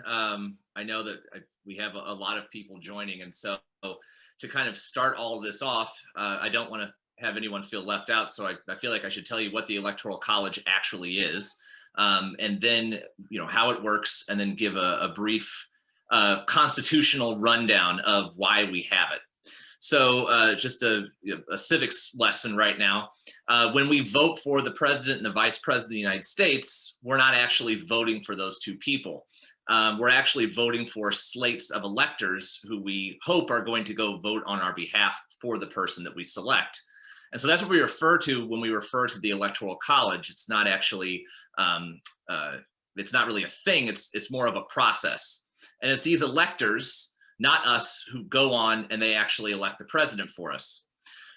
I know that we have a lot of people joining, and so to kind of start all of this off, I don't want to have anyone feel left out, so I feel like I should tell you what the Electoral College actually is, and then how it works, and then give a brief constitutional rundown of why we have it. So just a civics lesson right now. When we vote for the president and the vice president of the United States, we're not actually voting for those two people. We're actually voting for slates of electors who we hope are going to go vote on our behalf for the person that we select. And so that's what we refer to when we refer to the Electoral College. It's not actually, it's not really a thing. It's more of a process. And it's these electors, not us, who go on and they actually elect the president for us.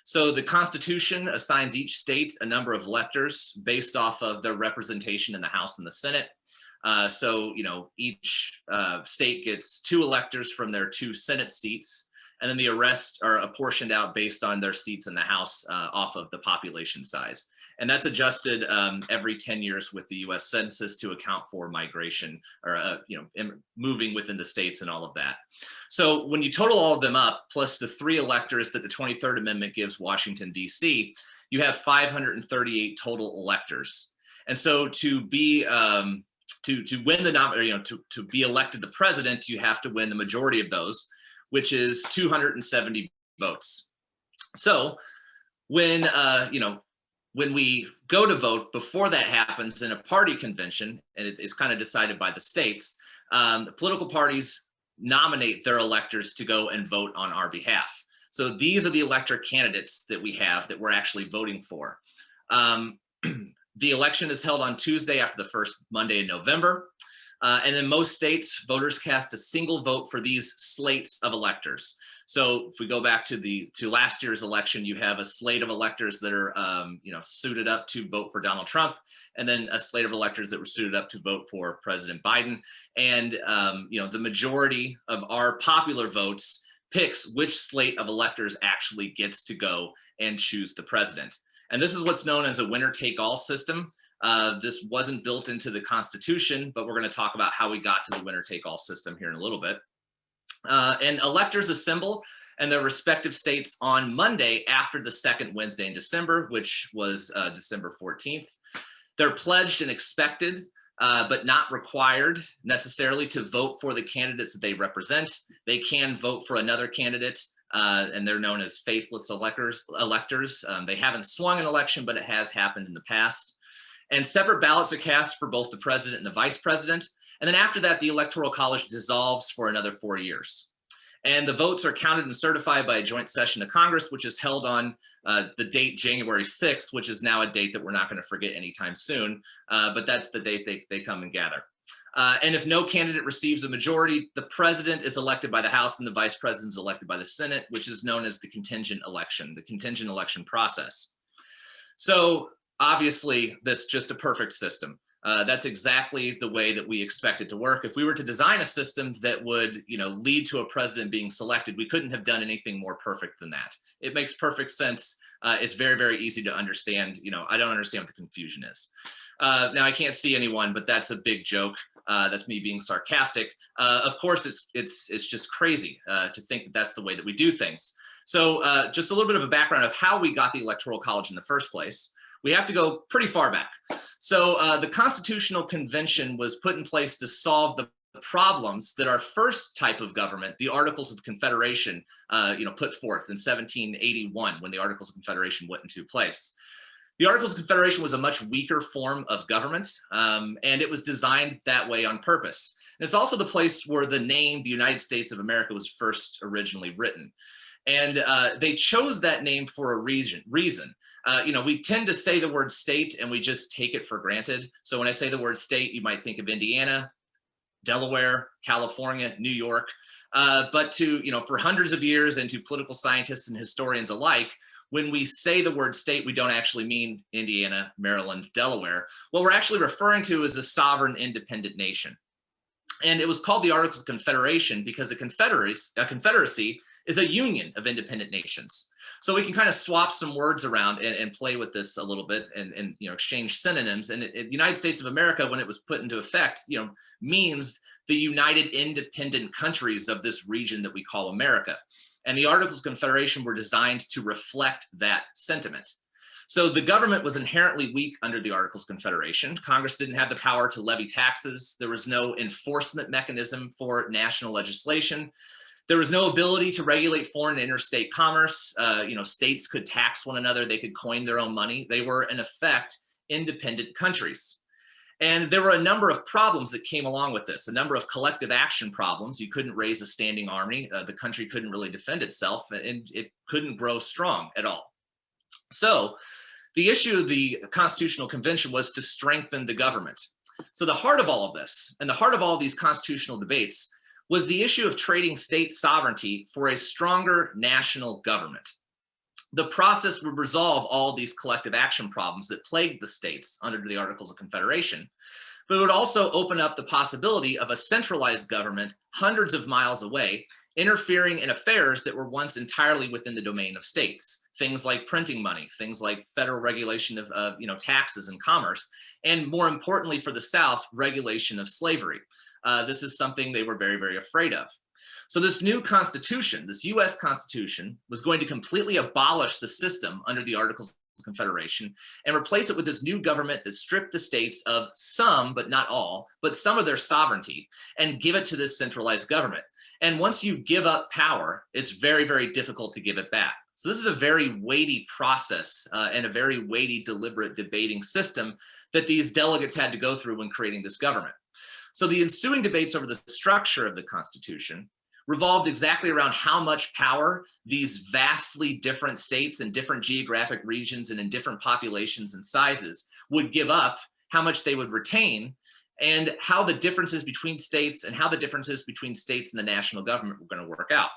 So the Constitution assigns each state a number of electors based off of their representation in the House and the Senate. So each state gets 2 electors from their 2 Senate seats, and then the rest are apportioned out based on their seats in the House off of the population size. And that's adjusted every 10 years with the US Census to account for migration or moving within the states and all of that. So when you total all of them up, plus the 3 electors that the 23rd Amendment gives Washington, D.C., you have 538 total electors. And so to be to win the to be elected the president, you have to win the majority of those, which is 270 votes. So when when we go to vote, before that happens in a party convention, and it's kind of decided by the states, the political parties nominate their electors to go and vote on our behalf. So these are the elector candidates that we have that we're actually voting for. The election is held on Tuesday after the first Monday in November. And in most states, voters cast a single vote for these slates of electors. So if we go back to last year's election, you have a slate of electors that are suited up to vote for Donald Trump, and then a slate of electors that were suited up to vote for President Biden. And the majority of our popular votes picks which slate of electors actually gets to go and choose the president. And this is what's known as a winner-take-all system. This wasn't built into the Constitution, but we're going to talk about how we got to the winner-take-all system here in a little bit. And electors assemble in their respective states on Monday after the second Wednesday in December, which was December 14th. They're pledged and expected, but not required necessarily to vote for the candidates that they represent. They can vote for another candidate, and they're known as faithless electors. They haven't swung an election, but it has happened in the past. And separate ballots are cast for both the president and the vice president. And then after that, the Electoral College dissolves for another 4 years. And the votes are counted and certified by a joint session of Congress, which is held on the date January 6th, which is now a date that we're not going to forget anytime soon. But that's the date they come and gather. And if no candidate receives a majority, the president is elected by the House and the vice president is elected by the Senate, which is known as the contingent election process. So obviously, this is just a perfect system. That's exactly the way that we expect it to work. If we were to design a system that would, lead to a president being selected, we couldn't have done anything more perfect than that. It makes perfect sense. It's very, very easy to understand. I don't understand what the confusion is. Now I can't see anyone, but that's a big joke. That's me being sarcastic. Of course, it's just crazy to think that that's the way that we do things. So just a little bit of a background of how we got the Electoral College in the first place. We have to go pretty far back. So the Constitutional Convention was put in place to solve the problems that our first type of government, the Articles of Confederation, put forth in 1781 when the Articles of Confederation went into place. The Articles of Confederation was a much weaker form of government, and it was designed that way on purpose. And it's also the place where the name, the United States of America, was first originally written. And they chose that name for a reason. We tend to say the word state and we just take it for granted. So when I say the word state, you might think of Indiana, Delaware, California, New York. But for hundreds of years, and to political scientists and historians alike, when we say the word state, we don't actually mean Indiana, Maryland, Delaware. What we're actually referring to is a sovereign independent nation. And it was called the Articles of Confederation because a confederacy is a union of independent nations. So we can kind of swap some words around and play with this a little bit and exchange synonyms. And the United States of America, when it was put into effect, means the united independent countries of this region that we call America. And the Articles of Confederation were designed to reflect that sentiment. So the government was inherently weak under the Articles of Confederation. Congress didn't have the power to levy taxes. There was no enforcement mechanism for national legislation. There was no ability to regulate foreign and interstate commerce. States could tax one another. They could coin their own money. They were, in effect, independent countries. And there were a number of problems that came along with this, a number of collective action problems. You couldn't raise a standing army. The country couldn't really defend itself, and it couldn't grow strong at all. So the issue of the Constitutional Convention was to strengthen the government. So the heart of all of this, and the heart of all of these constitutional debates, was the issue of trading state sovereignty for a stronger national government. The process would resolve all these collective action problems that plagued the states under the Articles of Confederation, but it would also open up the possibility of a centralized government hundreds of miles away, interfering in affairs that were once entirely within the domain of states. Things like printing money, things like federal regulation of taxes and commerce, and more importantly for the South, regulation of slavery. This is something they were very, very afraid of. So this new Constitution, this US Constitution, was going to completely abolish the system under the Articles of Confederation and replace it with this new government that stripped the states of some, but not all, but some of their sovereignty and give it to this centralized government. And once you give up power, it's very, very difficult to give it back. So this is a very weighty process and a very weighty, deliberate debating system that these delegates had to go through when creating this government. So the ensuing debates over the structure of the Constitution revolved exactly around how much power these vastly different states and different geographic regions and in different populations and sizes would give up, how much they would retain, and how the differences between states and how the differences between states and the national government were going to work out.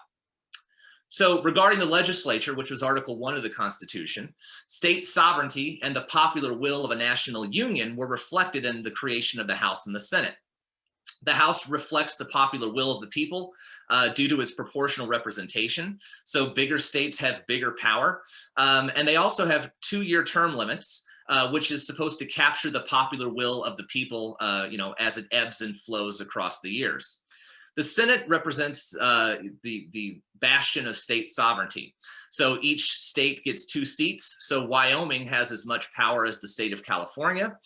So regarding the legislature, which was Article 1 of the Constitution, state sovereignty and the popular will of a national union were reflected in the creation of the House and the Senate. The House reflects the popular will of the people due to its proportional representation. So bigger states have bigger power. And they also have 2-year term limits, which is supposed to capture the popular will of the people, as it ebbs and flows across the years. The Senate represents the bastion of state sovereignty. So each state gets 2 seats. So Wyoming has as much power as the state of California.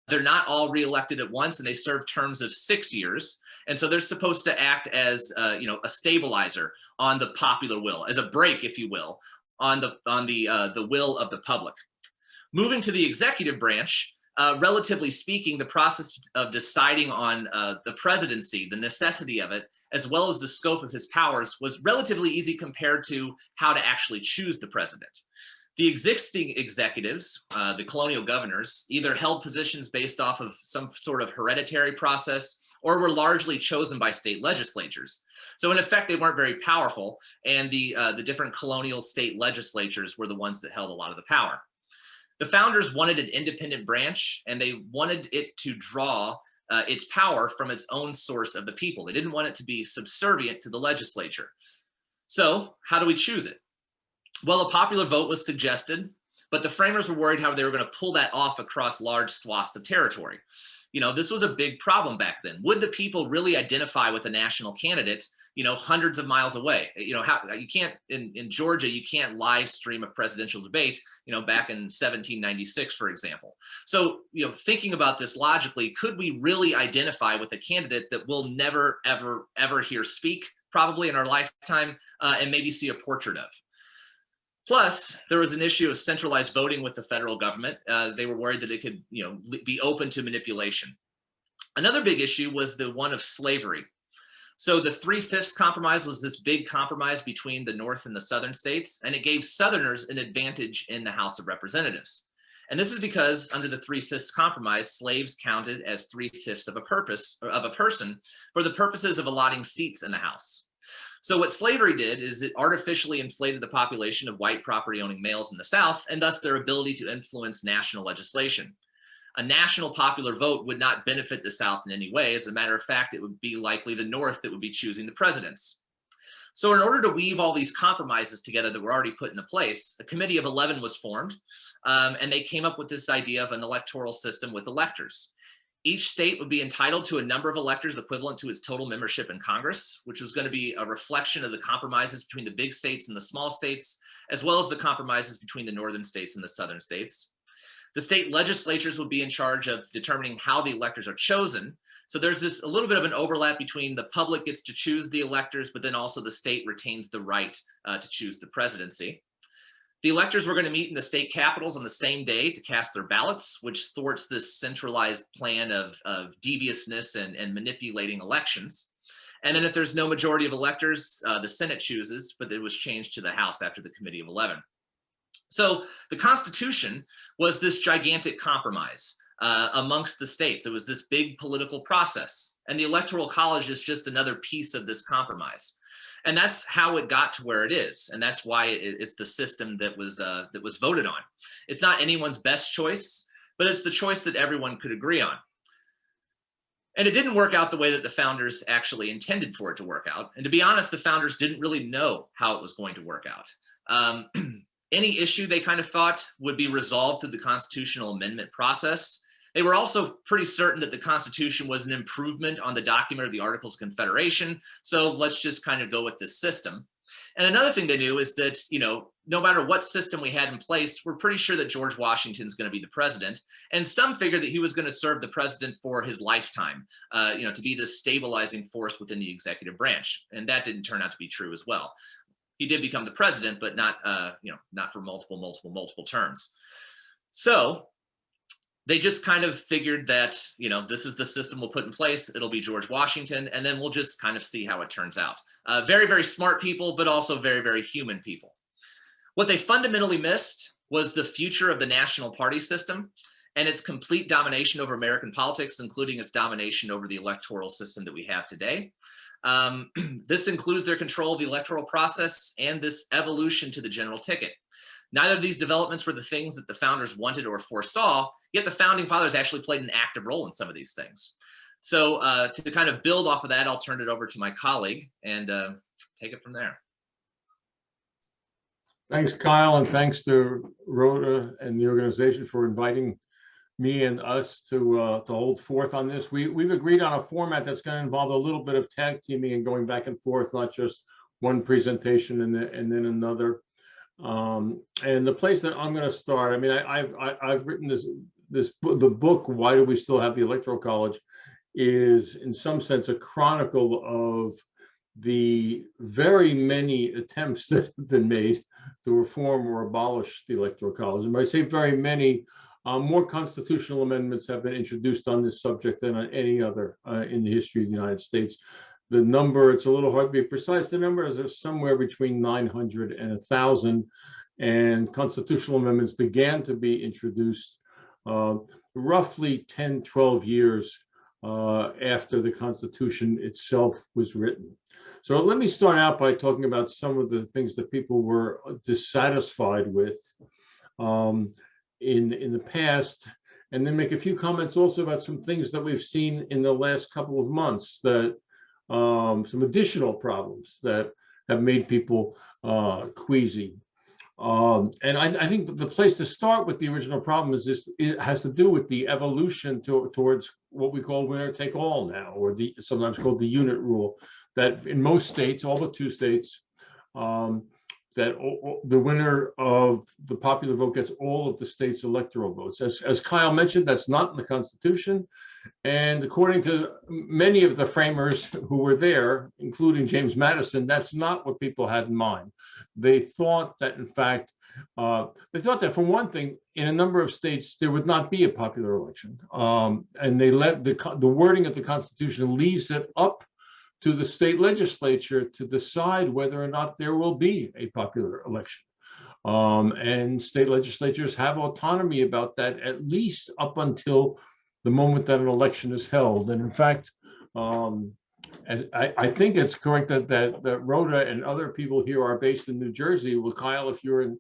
They're not all reelected at once, and they serve terms of 6 years. And so they're supposed to act as a stabilizer on the popular will, as a brake, if you will, on the will of the public. Moving to the executive branch, relatively speaking, the process of deciding on the presidency, the necessity of it, as well as the scope of his powers, was relatively easy compared to how to actually choose the president. The existing executives, the colonial governors, either held positions based off of some sort of hereditary process or were largely chosen by state legislatures. So in effect, they weren't very powerful, and the different colonial state legislatures were the ones that held a lot of the power. The founders wanted an independent branch, and they wanted it to draw its power from its own source of the people. They didn't want it to be subservient to the legislature. So how do we choose it? Well, a popular vote was suggested, but the framers were worried how they were going to pull that off across large swaths of territory. This was a big problem back then. Would the people really identify with a national candidate, hundreds of miles away? How you can't in Georgia, you can't live stream a presidential debate, back in 1796, for example. So, thinking about this logically, could we really identify with a candidate that we'll never, ever, ever hear speak, probably in our lifetime, and maybe see a portrait of? Plus, there was an issue of centralized voting with the federal government. They were worried that it could, be open to manipulation. Another big issue was the one of slavery. So the 3/5 compromise was this big compromise between the North and the Southern states, and it gave Southerners an advantage in the House of Representatives. And this is because under the 3/5 compromise, slaves counted as 3/5 of a person for the purposes of allotting seats in the House. So what slavery did is it artificially inflated the population of white property owning males in the South, and thus their ability to influence national legislation. A national popular vote would not benefit the South in any way. As a matter of fact, it would be likely the North that would be choosing the presidents. So in order to weave all these compromises together that were already put into place, a committee of 11 was formed, and they came up with this idea of an electoral system with electors. Each state would be entitled to a number of electors equivalent to its total membership in Congress, which was going to be a reflection of the compromises between the big states and the small states, as well as the compromises between the northern states and the southern states. The state legislatures would be in charge of determining how the electors are chosen. So there's this a little bit of an overlap between the public gets to choose the electors, but then also the state retains the right to choose the presidency. The electors were going to meet in the state capitals on the same day to cast their ballots, which thwarts this centralized plan of deviousness and manipulating elections. And then if there's no majority of electors, the Senate chooses, but it was changed to the House after the Committee of 11. So the Constitution was this gigantic compromise amongst the states. It was this big political process, and the Electoral College is just another piece of this compromise. And that's how it got to where it is, and that's why it's the system that was voted on. It's not anyone's best choice, but it's the choice that everyone could agree on. And it didn't work out the way that the founders actually intended for it to work out. And to be honest, the founders didn't really know how it was going to work out. Any issue they kind of thought would be resolved through the constitutional amendment process. They were also pretty certain that the Constitution was an improvement on the document of the Articles of Confederation. So let's just kind of go with this system. And another thing they knew is that, no matter what system we had in place, we're pretty sure that George Washington's going to be the president. And some figured that he was going to serve the president for his lifetime, to be this stabilizing force within the executive branch. And that didn't turn out to be true as well. He did become the president, but not for multiple terms. So they just kind of figured that, this is the system we'll put in place. It'll be George Washington, and then we'll just kind of see how it turns out. Very, very smart people, but also very, very human people. What they fundamentally missed was the future of the national party system and its complete domination over American politics, including its domination over the electoral system that we have today. This includes their control of the electoral process and this evolution to the general ticket. Neither of these developments were the things that the founders wanted or foresaw, yet the founding fathers actually played an active role in some of these things. So to kind of build off of that, I'll turn it over to my colleague and take it from there. Thanks, Kyle, and thanks to Rhoda and the organization for inviting me and us to hold forth on this. We've agreed on a format that's going to involve a little bit of tag teaming and going back and forth, not just one presentation and then another. And the place that I'm going to start, I mean, I've written the book, Why Do We Still Have the Electoral College, is in some sense a chronicle of the very many attempts that have been made to reform or abolish the Electoral College. And when I say very many, more constitutional amendments have been introduced on this subject than on any other in the history of the United States. The number, it's a little hard to be precise, the number is somewhere between 900 and 1,000, and constitutional amendments began to be introduced roughly 10, 12 years after the Constitution itself was written. So let me start out by talking about some of the things that people were dissatisfied with in the past, and then make a few comments also about some things that we've seen in the last couple of months, that some additional problems that have made people queasy. And I think the place to start with the original problem is this: it has to do with the evolution towards what we call winner take all now, or sometimes called the unit rule, that in most states, all but 2 states, that the winner of the popular vote gets all of the state's electoral votes. As Kyle mentioned, that's not in the Constitution. And according to many of the framers who were there, including James Madison, that's not what people had in mind. They thought that, in fact, for one thing, in a number of states, there would not be a popular election. And they let the wording of the Constitution leaves it up to the state legislature to decide whether or not there will be a popular election. And state legislatures have autonomy about that, at least up until the moment that an election is held. And in fact, I think it's correct that Rhoda and other people here are based in New Jersey. Well, Kyle, if you're in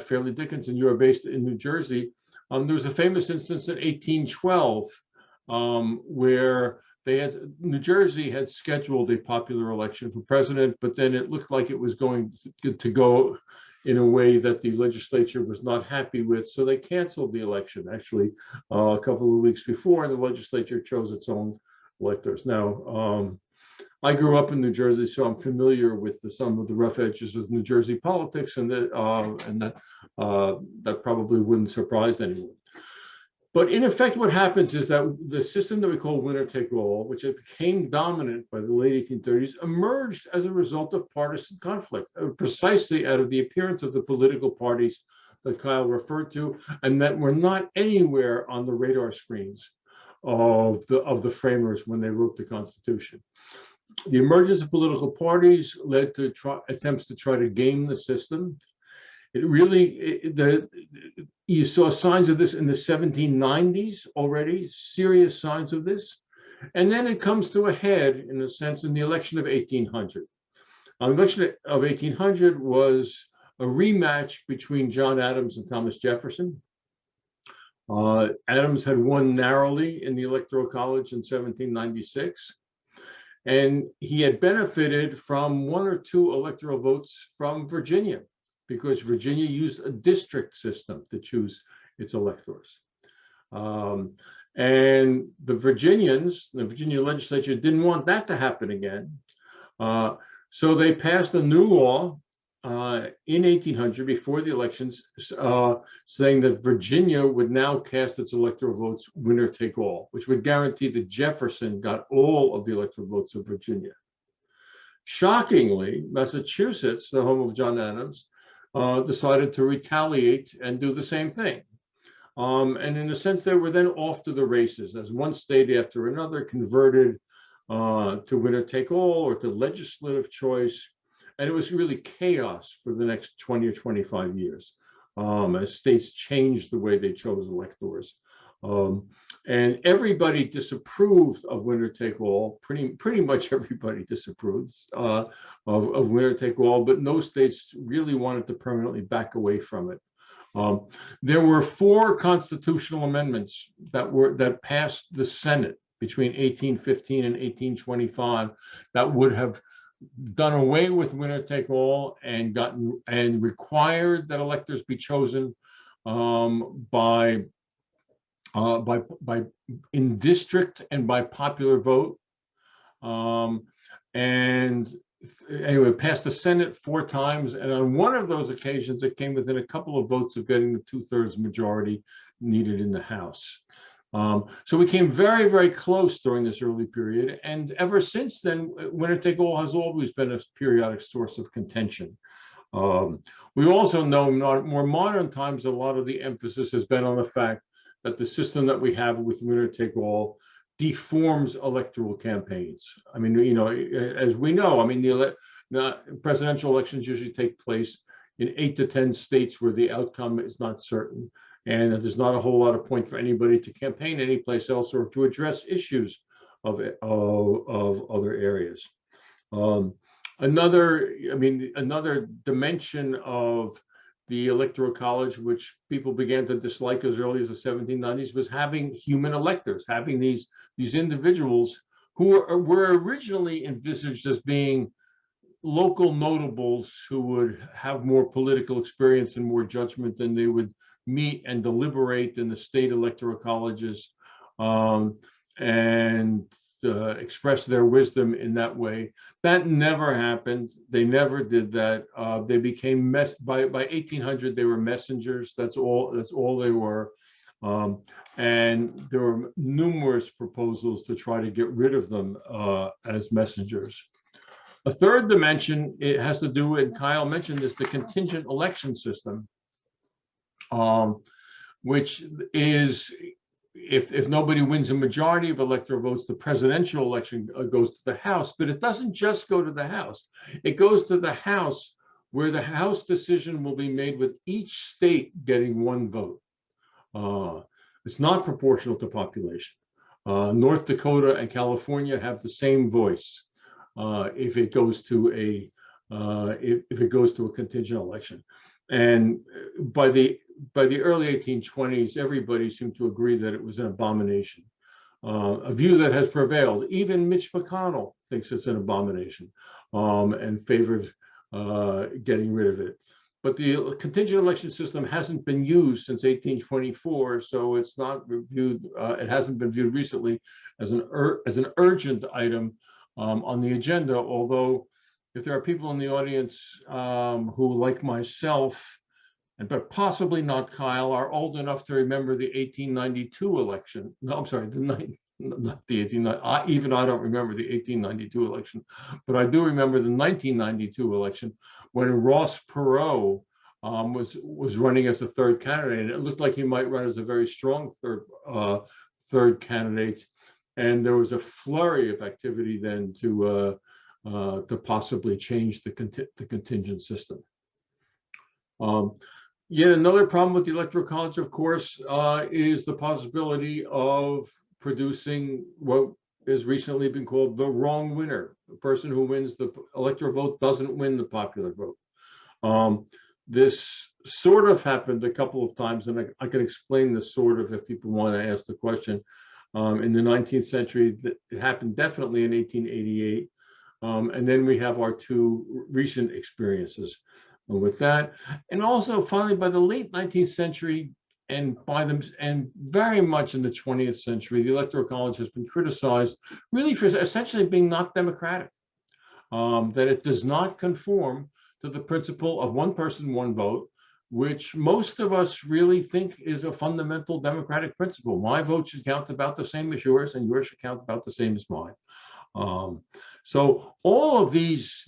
Fairleigh Dickinson, you are based in New Jersey. There was a famous instance in 1812 where New Jersey had scheduled a popular election for president, but then it looked like it was going to go in a way that the legislature was not happy with, so they canceled the election actually a couple of weeks before, and the legislature chose its own electors. Now, I grew up in New Jersey, so I'm familiar with some of the rough edges of New Jersey politics, and that probably wouldn't surprise anyone. But in effect, what happens is that the system that we call winner-take-all, which became dominant by the late 1830s, emerged as a result of partisan conflict, precisely out of the appearance of the political parties that Kyle referred to, and that were not anywhere on the radar screens of the framers when they wrote the Constitution. The emergence of political parties led to attempts to try to game the system. You saw signs of this in the 1790s already, serious signs of this. And then it comes to a head, in a sense, in the election of 1800. The election of 1800 was a rematch between John Adams and Thomas Jefferson. Adams had won narrowly in the Electoral College in 1796. And he had benefited from one or two electoral votes from Virginia, because Virginia used a district system to choose its electors. And the Virginia legislature didn't want that to happen again. So they passed a new law in 1800, before the elections, saying that Virginia would now cast its electoral votes winner take all, which would guarantee that Jefferson got all of the electoral votes of Virginia. Shockingly, Massachusetts, the home of John Adams, decided to retaliate and do the same thing. And in a sense, they were then off to the races as one state after another converted to winner take all or to legislative choice. And it was really chaos for the next 20 or 25 years as states changed the way they chose electors. And everybody disapproved of winner take all. Pretty much everybody disapproves of winner take all, but no states really wanted to permanently back away from it. There were 4 constitutional amendments that passed the Senate between 1815 and 1825 that would have done away with winner take all and required that electors be chosen in district and by popular vote. And anyway, passed the Senate 4 times, and on one of those occasions, it came within a couple of votes of getting the 2/3 majority needed in the House. So we came very, very close during this early period, and ever since then, winner take all has always been a periodic source of contention. We also know in more modern times, a lot of the emphasis has been on the fact that the system that we have with winner take all deforms electoral campaigns. I mean, as we know, I mean, the presidential elections usually take place in 8 to 10 states where the outcome is not certain. And there's not a whole lot of point for anybody to campaign anyplace else or to address issues of other areas. Another dimension of the Electoral College, which people began to dislike as early as the 1790s, was having human electors, having these individuals who were originally envisaged as being local notables who would have more political experience and more judgment than they would meet and deliberate in the state electoral colleges and express their wisdom in that way. That never happened. They never did that. They became by 1800. They were messengers. That's all they were. And there were numerous proposals to try to get rid of them as messengers. A third dimension, it has to do, and Kyle mentioned this, the contingent election system. Which is, if nobody wins a majority of electoral votes, the presidential election goes to the House. But it doesn't just go to the House. It goes to the House, where the House decision will be made with each state getting 1 vote. It's not proportional to population. North Dakota and California have the same voice if it goes to a contingent election. And by the early 1820s, everybody seemed to agree that it was an abomination. A view that has prevailed. Even Mitch McConnell thinks it's an abomination, and favors getting rid of it. But the contingent election system hasn't been used since 1824, so it's not reviewed. It hasn't been viewed recently as an urgent item on the agenda. Although, if there are people in the audience who, like myself, but possibly not Kyle, are old enough to remember the 1892 election. No, I'm sorry, not the 1890. Even I don't remember the 1892 election, but I do remember the 1992 election when Ross Perot was running as a third candidate, and it looked like he might run as a very strong third candidate. And there was a flurry of activity then to possibly change the contingent system. Yet another problem with the Electoral College, of course, is the possibility of producing what has recently been called the wrong winner. The person who wins the electoral vote doesn't win the popular vote. This sort of happened a couple of times, and I can explain this sort of if people want to ask the question. In the 19th century, it happened definitely in 1888. And then we have our two recent experiences with that. And also finally, by the late 19th century and very much in the 20th century, the Electoral College has been criticized really for essentially being not democratic, that it does not conform to the principle of one person, one vote, which most of us really think is a fundamental democratic principle. My vote should count about the same as yours, and yours should count about the same as mine. So all of these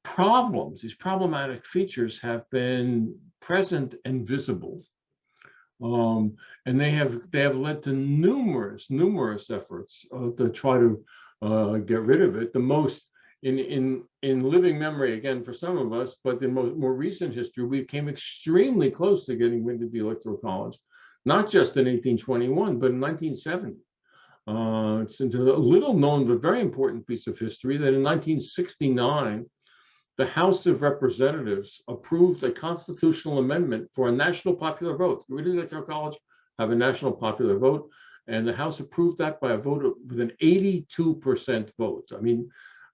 problems, these problematic features have been present and visible, and they have led to numerous efforts to try to get rid of it. The most in living memory, again, for some of us, but in more recent history, we came extremely close to getting rid of the Electoral College, not just in 1821, but in 1970. It's a little known but very important piece of history that in 1969, the House of Representatives approved a constitutional amendment for a national popular vote. We did Electoral College have a national popular vote, and the House approved that by a vote with an 82% vote. I mean,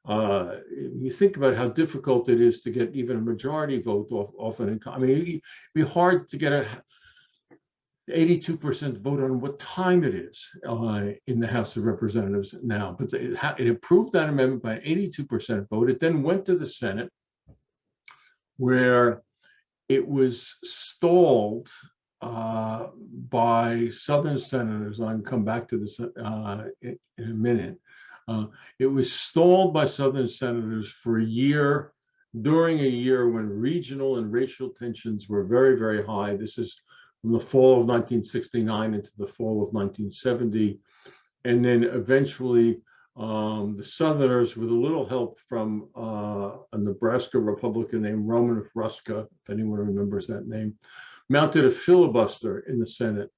you think about how difficult it is to get even a majority vote often. I mean, it'd be hard to get a 82% vote on what time it is in the House of Representatives now, but it approved that amendment by an 82% vote. It then went to the Senate, where it was stalled by Southern senators. I'll come back to this in a minute. It was stalled by Southern senators for a year, during a year when regional and racial tensions were very, very high. This is from the fall of 1969 into the fall of 1970. And then eventually the Southerners, with a little help from a Nebraska Republican named Roman Ruska, if anyone remembers that name, mounted a filibuster in the Senate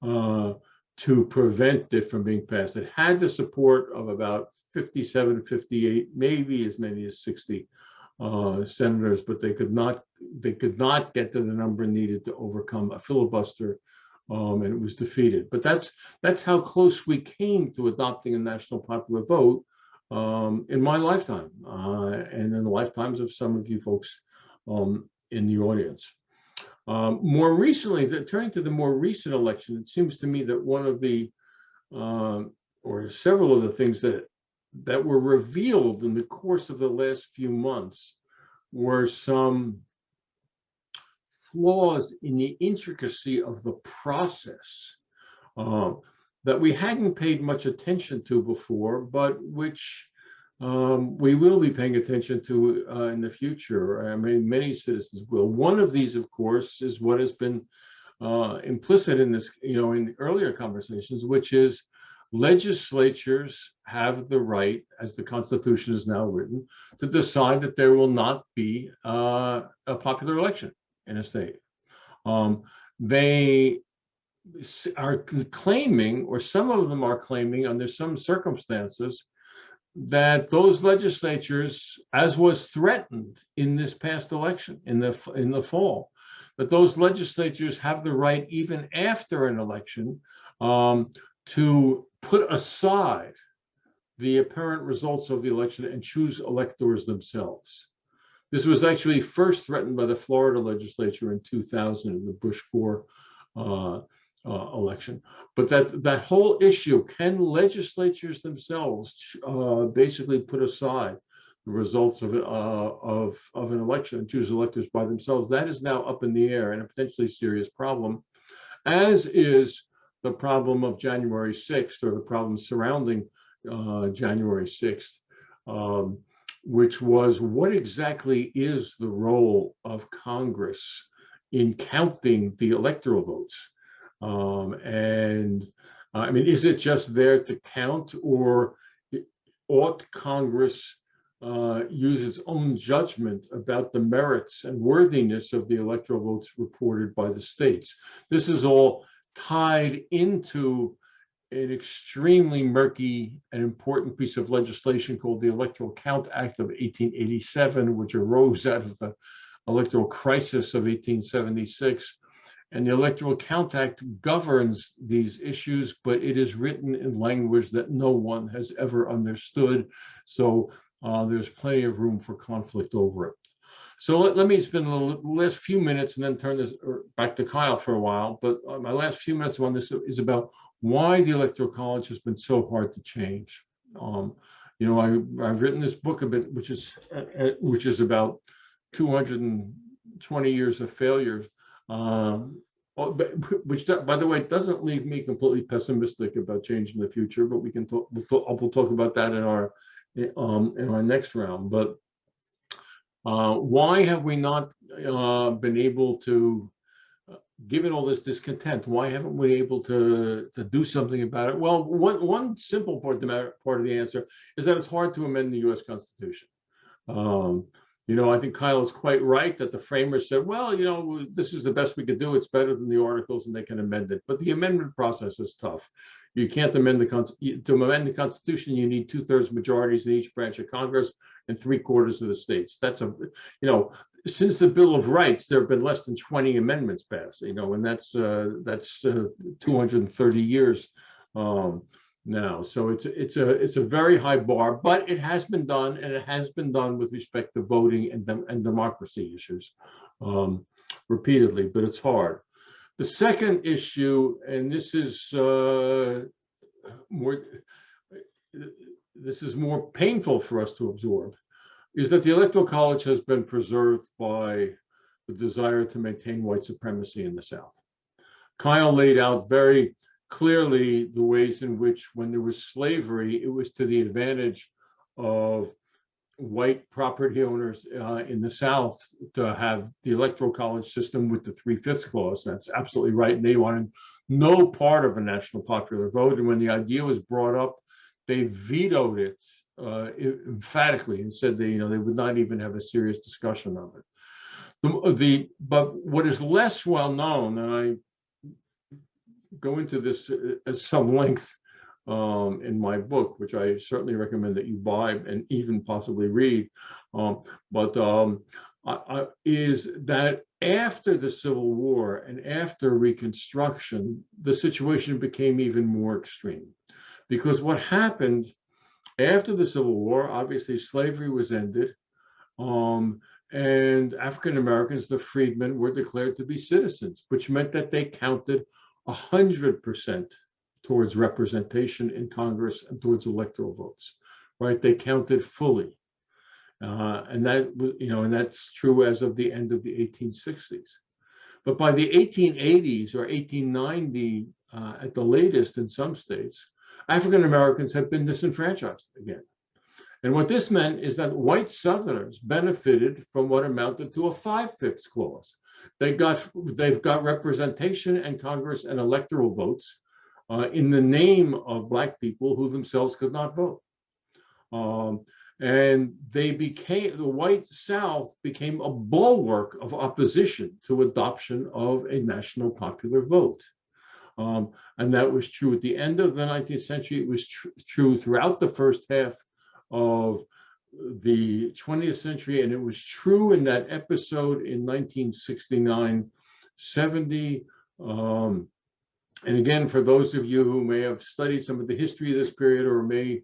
to prevent it from being passed. It had the support of about 57, 58, maybe as many as 60 senators, but they could not get to the number needed to overcome a filibuster, and it was defeated. But that's how close we came to adopting a national popular vote in my lifetime, and in the lifetimes of some of you folks in the audience. More recently, turning to the more recent election, it seems to me that one of the or several of the things that were revealed in the course of the last few months were some flaws in the intricacy of the process that we hadn't paid much attention to before, but which we will be paying attention to in the future. I mean, many citizens will. One of these, of course, is what has been implicit in this, in the earlier conversations, which is legislatures have the right, as the Constitution is now written, to decide that there will not be a popular election in a state. They are claiming, or some of them are claiming, under some circumstances, that those legislatures, as was threatened in this past election in the fall, that those legislatures have the right, even after an election, to put aside the apparent results of the election and choose electors themselves. This was actually first threatened by the Florida legislature in 2000 in the Bush-Gore election. But that whole issue, can legislatures themselves basically put aside the results of an election and choose electors by themselves, that is now up in the air and a potentially serious problem, as is the problem of January 6th, or the problem surrounding January 6th, which was, what exactly is the role of Congress in counting the electoral votes? I mean, is it just there to count, or ought Congress use its own judgment about the merits and worthiness of the electoral votes reported by the states? This is all tied into an extremely murky and important piece of legislation called the Electoral Count Act of 1887, which arose out of the electoral crisis of 1876. And the Electoral Count Act governs these issues, but it is written in language that no one has ever understood. So there's plenty of room for conflict over it. So let me spend the last few minutes and then turn this back to Kyle for a while. But my last few minutes on this is about why the Electoral College has been so hard to change. You know, I've written this book a bit, which is about 220 years of failures, which, by the way, doesn't leave me completely pessimistic about change in the future. But we can talk. We'll talk about that in our next round. But why have we not been able to? Given all this discontent, why haven't we been able to do something about it? Well, one simple part of the answer is that it's hard to amend the U.S. Constitution. You know, I think Kyle is quite right that the framers said, well, you know, this is the best we could do. It's better than the articles, and they can amend it. But the amendment process is tough. You can't amend to amend the Constitution. You need 2/3 majorities in each branch of Congress and 3/4 of the states. That's you know, since the Bill of Rights, there have been less than 20 amendments passed. You know, and that's 230 years now. So it's a very high bar, but it has been done, and it has been done with respect to voting and democracy issues repeatedly. But it's hard. The second issue, and this is more painful for us to absorb, is that the Electoral College has been preserved by the desire to maintain white supremacy in the South. Kyle laid out very clearly the ways in which, when there was slavery, it was to the advantage of white property owners in the South to have the Electoral College system with the 3/5 clause. That's absolutely right. And they wanted no part of a national popular vote. And when the idea was brought up, they vetoed it emphatically and said they would not even have a serious discussion of it. But what is less well known, and I go into this at some length in my book, which I certainly recommend that you buy and even possibly read, is that after the Civil War and after Reconstruction, the situation became even more extreme. Because what happened after the Civil War, obviously slavery was ended, and African Americans, the freedmen, were declared to be citizens, which meant that they counted 100% towards representation in Congress and towards electoral votes, right? They counted fully, and that was, and that's true as of the end of the 1860s. But by the 1880s or 1890, at the latest, in some states, African Americans have been disenfranchised again. And what this meant is that white Southerners benefited from what amounted to a 5/5 clause. They've got representation in Congress and electoral votes in the name of Black people who themselves could not vote. And the white South became a bulwark of opposition to adoption of a national popular vote. And that was true at the end of the 19th century. It was true throughout the first half of the 20th century, and it was true in that episode in 1969, 70. And again, for those of you who may have studied some of the history of this period or may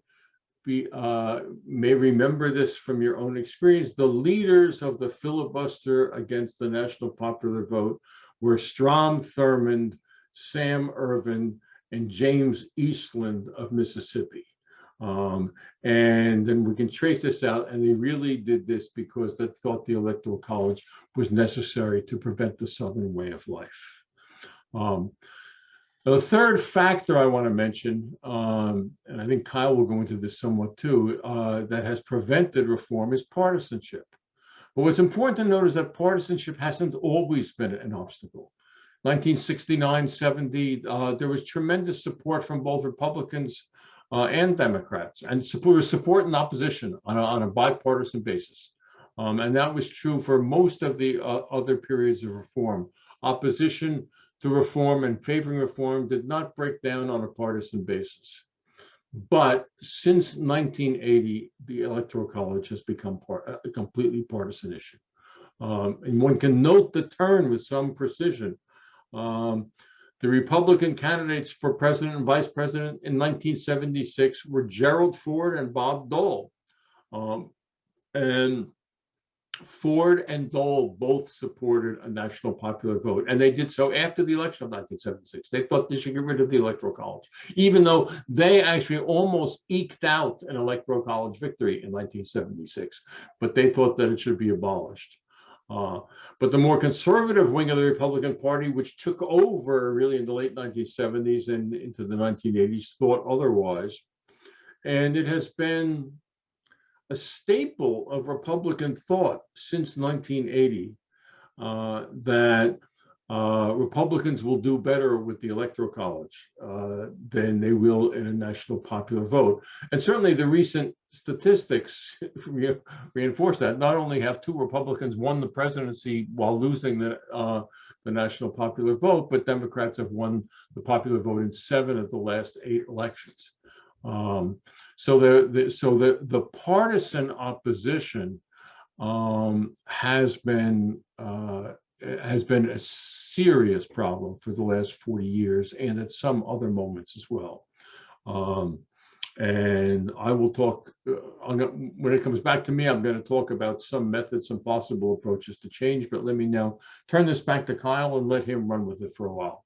remember this from your own experience, the leaders of the filibuster against the national popular vote were Strom Thurmond, Sam Ervin, and James Eastland of Mississippi. And then we can trace this out, and they really did this because they thought the Electoral College was necessary to prevent the Southern way of life. The third factor I want to mention, and I think Kyle will go into this somewhat too, that has prevented reform is partisanship. But what's important to note is that partisanship hasn't always been an obstacle. 1969, 70, there was tremendous support from both Republicans and Democrats, and support and opposition on a bipartisan basis. And that was true for most of the other periods of reform. Opposition to reform and favoring reform did not break down on a partisan basis. But since 1980, the Electoral College has become a completely partisan issue. And one can note the turn with some precision. The Republican candidates for president and vice president in 1976 were Gerald Ford and Bob Dole. And Ford and Dole both supported a national popular vote, and they did so after the election of 1976. They thought they should get rid of the Electoral College, even though they actually almost eked out an Electoral College victory in 1976, but they thought that it should be abolished. But the more conservative wing of the Republican Party, which took over really in the late 1970s and into the 1980s, thought otherwise. And it has been a staple of Republican thought since 1980 that Republicans will do better with the Electoral College than they will in a national popular vote. And certainly the recent statistics reinforce that. Not only have 2 Republicans won the presidency while losing the national popular vote, but Democrats have won the popular vote in 7 of the last 8 elections. So the partisan opposition has been a serious problem for the last 40 years, and at some other moments as well. And I will talk, when it comes back to me, I'm going to talk about some methods, some possible approaches to change, but let me now turn this back to Kyle and let him run with it for a while.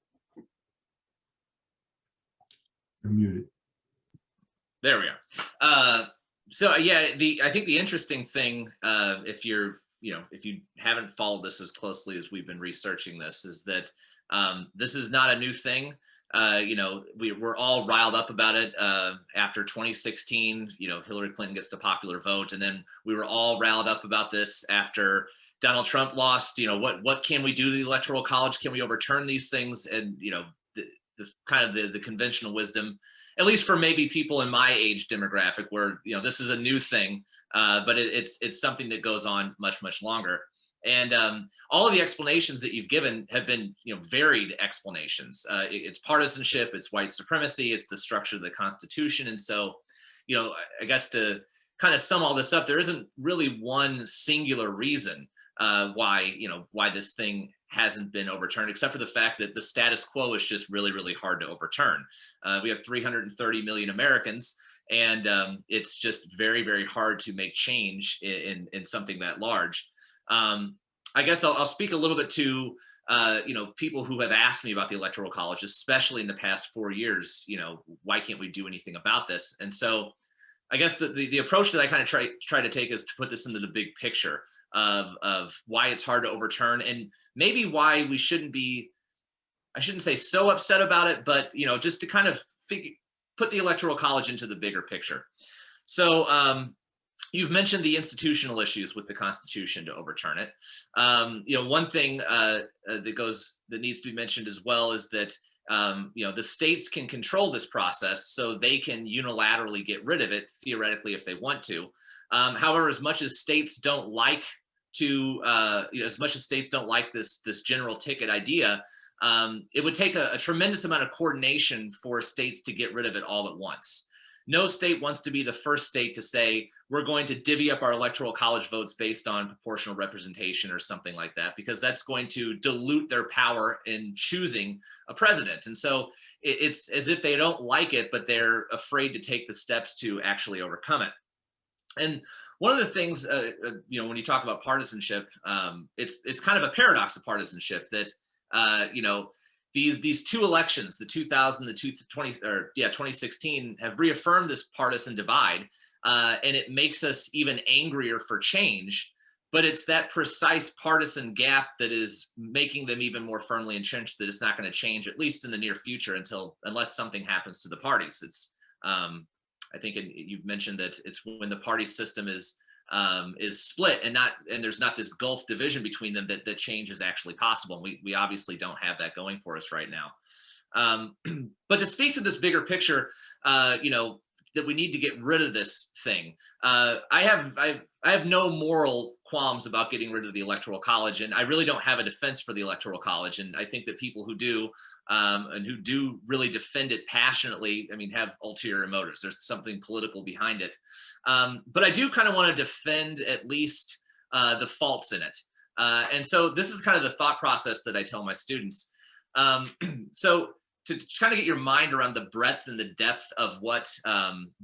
You're muted. There we are. So yeah, I think the interesting thing, if you haven't followed this as closely as we've been researching this, is that this is not a new thing. We're all riled up about it after 2016. Hillary Clinton gets the popular vote, and then we were all riled up about this after Donald Trump lost. What can we do to the Electoral College? Can we overturn these things? And the conventional wisdom, at least for maybe people in my age demographic, where this is a new thing, but it's something that goes on much longer. And all of the explanations that you've given have been varied explanations. It's partisanship, it's white supremacy, it's the structure of the Constitution. And so I guess to kind of sum all this up, there isn't really one singular reason why this thing hasn't been overturned, except for the fact that the status quo is just really hard to overturn. We have 330 million Americans, and it's just very hard to make change in something that large. I guess I'll speak a little bit to people who have asked me about the Electoral College, especially in the past 4 years. Why can't we do anything about this? And so I guess the approach that I kind of try to take is to put this into the big picture of why it's hard to overturn, and maybe why we shouldn't be, I shouldn't say so upset about it, but just to kind of put the Electoral College into the bigger picture. So you've mentioned the institutional issues with the Constitution to overturn it. One thing that needs to be mentioned as well is that the states can control this process, so they can unilaterally get rid of it theoretically if they want to. However, as much as states don't like this general ticket idea, it would take a tremendous amount of coordination for states to get rid of it all at once. no state wants to be the first state to say, we're going to divvy up our electoral college votes based on proportional representation or something like that, because that's going to dilute their power in choosing a president. And so it's as if they don't like it, but they're afraid to take the steps to actually overcome it. And one of the things, when you talk about partisanship, it's kind of a paradox of partisanship that, these two elections, the 2000, the 2016, have reaffirmed this partisan divide, and it makes us even angrier for change. But it's that precise partisan gap that is making them even more firmly entrenched that it's not going to change, at least in the near future, unless something happens to the parties. It's I think you've mentioned that it's when the party system is split and there's not this gulf division between them that change is actually possible. And we obviously don't have that going for us right now. But to speak to this bigger picture, that we need to get rid of this thing. I have no moral qualms about getting rid of the Electoral College, and I really don't have a defense for the Electoral College. And I think that people who do, and who do really defend it passionately, have ulterior motives. There's something political behind it. But I do kind of want to defend at least the faults in it. And so this is kind of the thought process that I tell my students. So to kind of get your mind around the breadth and the depth of what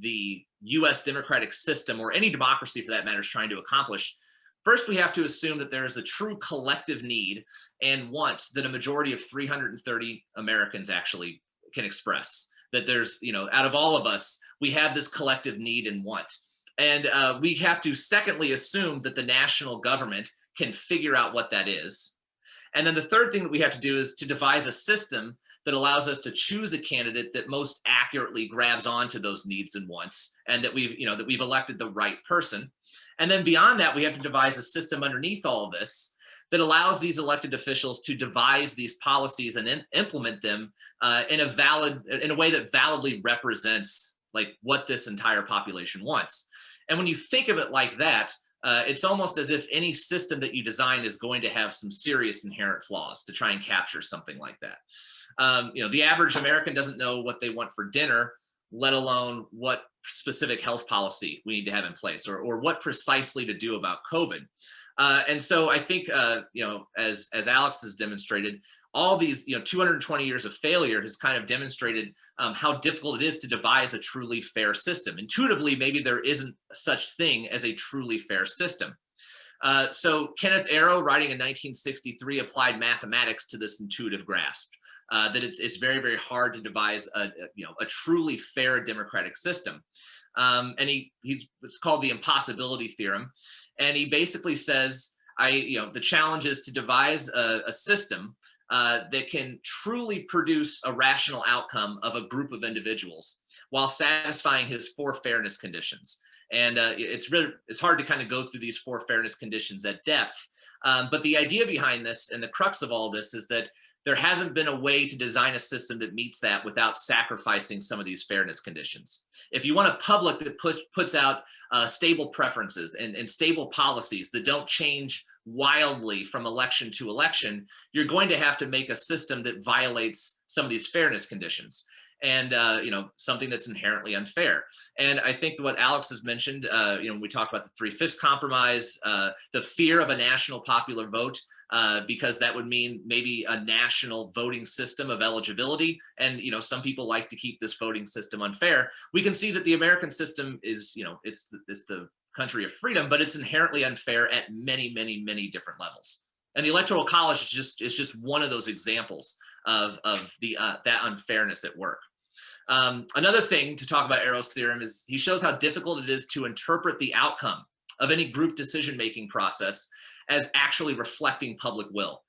the US democratic system, or any democracy for that matter, is trying to accomplish, first we have to assume that there is a true collective need and want that a majority of 330 Americans actually can express. That there's, out of all of us, we have this collective need and want. And we have to secondly assume that the national government can figure out what that is. And then the third thing that we have to do is to devise a system that allows us to choose a candidate that most accurately grabs onto those needs and wants, and that we've elected the right person. And then beyond that, we have to devise a system underneath all of this that allows these elected officials to devise these policies and implement them in a way that validly represents like what this entire population wants. And when you think of it like that, it's almost as if any system that you design is going to have some serious inherent flaws to try and capture something like that. The average American doesn't know what they want for dinner, let alone what specific health policy we need to have in place, or what precisely to do about COVID. And so I think, as Alex has demonstrated, all these, 220 years of failure has kind of demonstrated how difficult it is to devise a truly fair system. Intuitively, maybe there isn't such thing as a truly fair system. So Kenneth Arrow, writing in 1963, applied mathematics to this intuitive grasp. That it's very, very hard to devise a truly fair democratic system. And it's called the impossibility theorem. And he basically says, the challenge is to devise a system that can truly produce a rational outcome of a group of individuals while satisfying his 4 fairness conditions. And it's hard to kind of go through these 4 fairness conditions at depth. But the idea behind this and the crux of all this is that there hasn't been a way to design a system that meets that without sacrificing some of these fairness conditions. If you want a public that puts out stable preferences and stable policies that don't change wildly from election to election, you're going to have to make a system that violates some of these fairness conditions. And something that's inherently unfair. And I think what Alex has mentioned, when we talked about the 3/5 compromise, the fear of a national popular vote, because that would mean maybe a national voting system of eligibility. And some people like to keep this voting system unfair. We can see that the American system is, it's the country of freedom, but it's inherently unfair at many, many, many different levels. And the Electoral College is just one of those examples of that unfairness at work. Another thing to talk about Arrow's theorem is he shows how difficult it is to interpret the outcome of any group decision-making process as actually reflecting public will.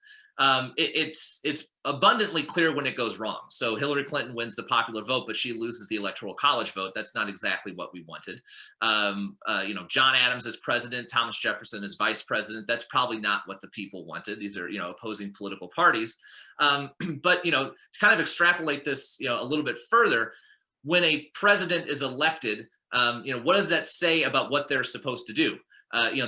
It's abundantly clear when it goes wrong. So Hillary Clinton wins the popular vote, but she loses the Electoral College vote. That's not exactly what we wanted. John Adams as president, Thomas Jefferson as vice president. That's probably not what the people wanted. These are, opposing political parties. But, to kind of extrapolate this, a little bit further, when a president is elected, what does that say about what they're supposed to do?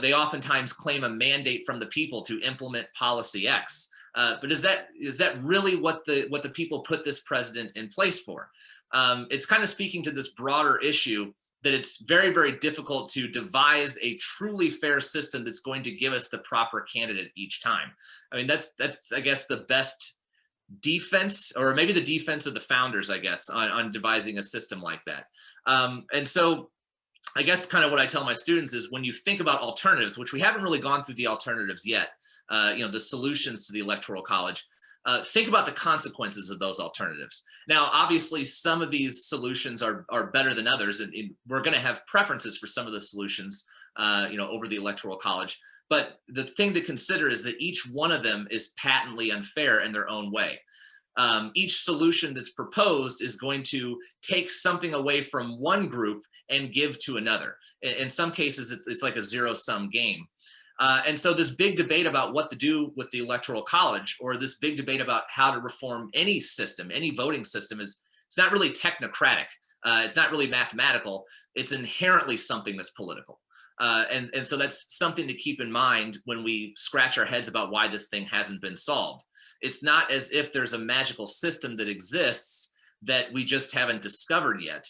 They oftentimes claim a mandate from the people to implement policy X. But is that really what the people put this president in place for? it's kind of speaking to this broader issue that it's very, very difficult to devise a truly fair system that's going to give us the proper candidate each time. I mean, that's I guess the best defense, or maybe the defense of the founders, I guess, on devising a system like that. And so I guess kind of what I tell my students is, when you think about alternatives, which we haven't really gone through the alternatives yet, the solutions to the Electoral College, think about the consequences of those alternatives. Now, obviously, some of these solutions are better than others, and we're going to have preferences for some of the solutions, over the Electoral College. But the thing to consider is that each one of them is patently unfair in their own way. Each solution that's proposed is going to take something away from one group and give to another. In some cases, it's like a zero-sum game. And so this big debate about what to do with the Electoral College, or this big debate about how to reform any system, any voting system, it's not really technocratic. It's not really mathematical. It's inherently something that's political. And so that's something to keep in mind when we scratch our heads about why this thing hasn't been solved. It's not as if there's a magical system that exists that we just haven't discovered yet.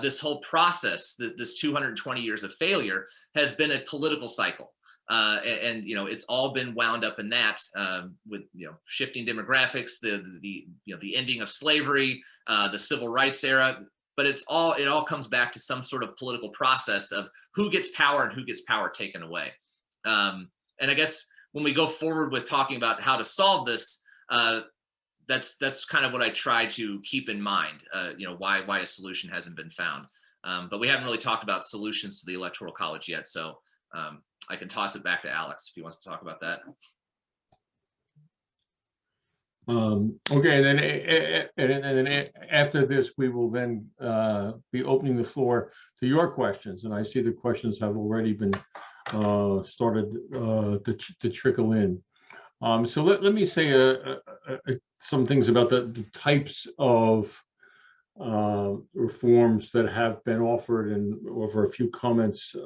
This whole process, this 220 years of failure, has been a political cycle. And it's all been wound up in that, with shifting demographics, the ending of slavery, the civil rights era. But it all comes back to some sort of political process of who gets power and who gets power taken away. And I guess when we go forward with talking about how to solve this, that's kind of what I try to keep in mind. Why a solution hasn't been found. But we haven't really talked about solutions to the Electoral College yet, so I can toss it back to Alex if he wants to talk about that. Okay, and then after this, we will then be opening the floor to your questions. And I see the questions have already been started to trickle in. So let me say some things about the types of reforms that have been offered, and over a few comments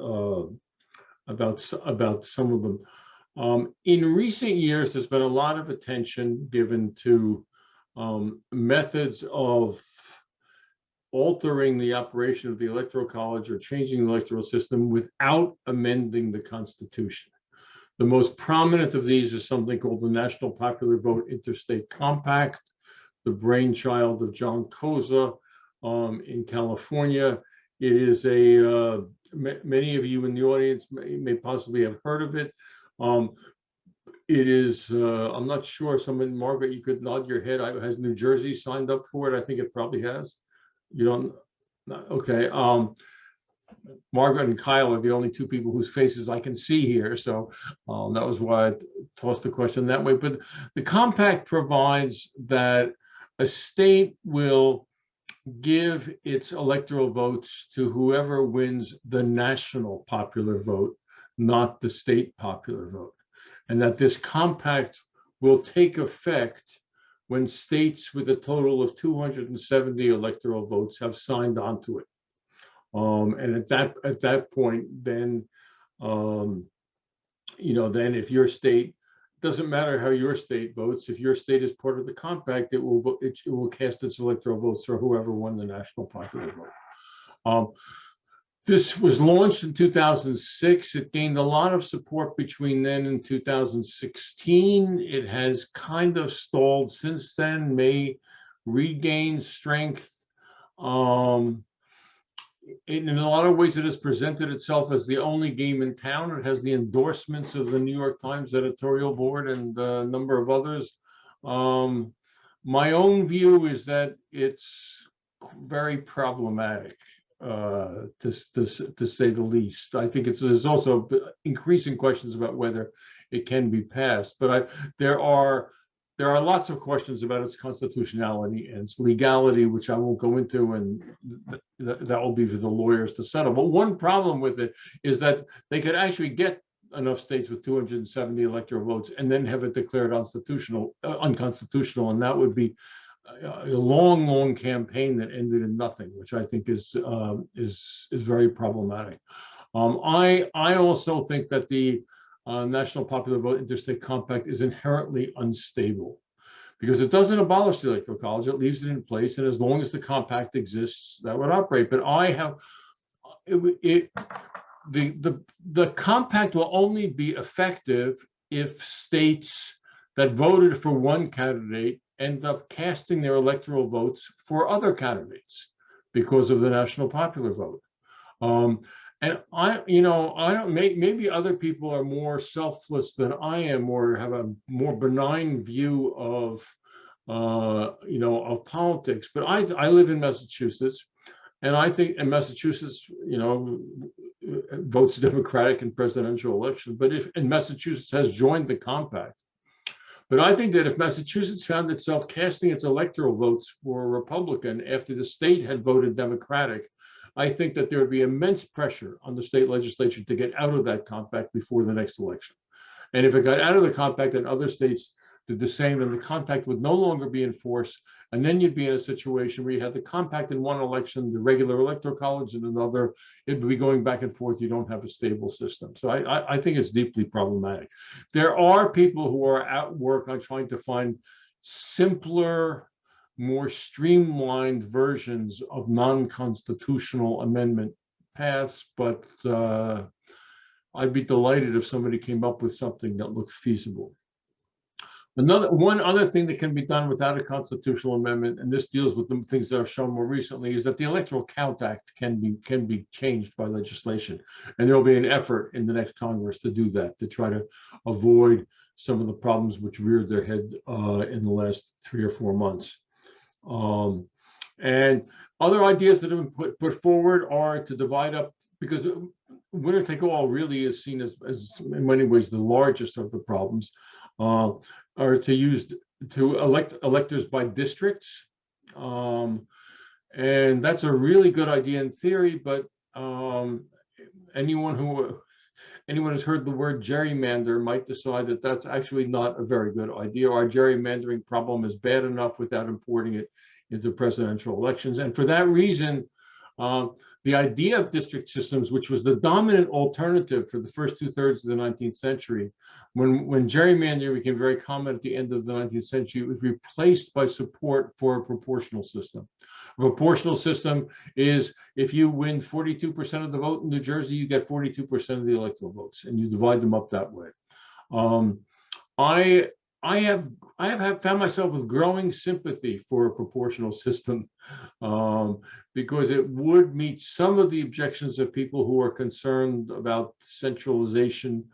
about some of them. In recent years, there's been a lot of attention given to methods of altering the operation of the Electoral College or changing the electoral system without amending the Constitution. The most prominent of these is something called the National Popular Vote Interstate Compact, the brainchild of John Keyssar in California. It is many of you in the audience may possibly have heard of it. It is, I'm not sure, Margaret, you could nod your head. Has New Jersey signed up for it? I think it probably has. You don't? Okay. Margaret and Kyle are the only two people whose faces I can see here. So that was why I tossed the question that way. But the compact provides that a state will give its electoral votes to whoever wins the national popular vote, not the state popular vote. And that this compact will take effect when states with a total of 270 electoral votes have signed on to it. And at that point, then, then if your state, doesn't matter how your state votes, if your state is part of the compact, it will cast its electoral votes for whoever won the national popular vote. This was launched in 2006. It gained a lot of support between then and 2016. It has kind of stalled since then, may regain strength. In a lot of ways, it has presented itself as the only game in town. It has the endorsements of the New York Times editorial board and a number of others. My own view is that it's very problematic, to say the least. I think there's also increasing questions about whether it can be passed. But there are lots of questions about its constitutionality and its legality, which I won't go into, and that will be for the lawyers to settle. But one problem with it is that they could actually get enough states with 270 electoral votes and then have it declared unconstitutional, and that would be a long campaign that ended in nothing, which I think is very problematic. I also think that the National Popular Vote Interstate Compact is inherently unstable, because it doesn't abolish the Electoral College, it leaves it in place, and as long as the compact exists, that would operate. But I have the compact will only be effective if states that voted for one candidate end up casting their electoral votes for other candidates because of the national popular vote. And I don't, maybe other people are more selfless than I am, or have a more benign view of, of politics. But I live in Massachusetts, and I think in Massachusetts, votes Democratic in presidential elections. But and Massachusetts has joined the compact. But I think that if Massachusetts found itself casting its electoral votes for a Republican after the state had voted Democratic, I think that there would be immense pressure on the state legislature to get out of that compact before the next election. And if it got out of the compact and other states did the same, then the compact would no longer be in force. And then you'd be in a situation where you had the compact in one election, the regular electoral college in another. It would be going back and forth. You don't have a stable system. So I think it's deeply problematic. There are people who are at work on trying to find simpler, more streamlined versions of non-constitutional amendment paths, but I'd be delighted if somebody came up with something that looks feasible. One other thing that can be done without a constitutional amendment, and this deals with the things that I've shown more recently, is that the Electoral Count Act can be changed by legislation, and there will be an effort in the next Congress to do that, to try to avoid some of the problems which reared their head in the last 3 or 4 months. And other ideas that have been put forward are to divide up, because winner take all really is seen as in many ways the largest of the problems, are to elect electors by districts. And that's a really good idea in theory, but anyone who's heard the word gerrymander might decide that that's actually not a very good idea. Our gerrymandering problem is bad enough without importing it into presidential elections. And for that reason, the idea of district systems, which was the dominant alternative for the first 2/3 of the 19th century, when gerrymandering became very common at the end of the 19th century, it was replaced by support for a proportional system. A proportional system is if you win 42% of the vote in New Jersey, you get 42% of the electoral votes, and you divide them up that way. I have found myself with growing sympathy for a proportional system, because it would meet some of the objections of people who are concerned about centralization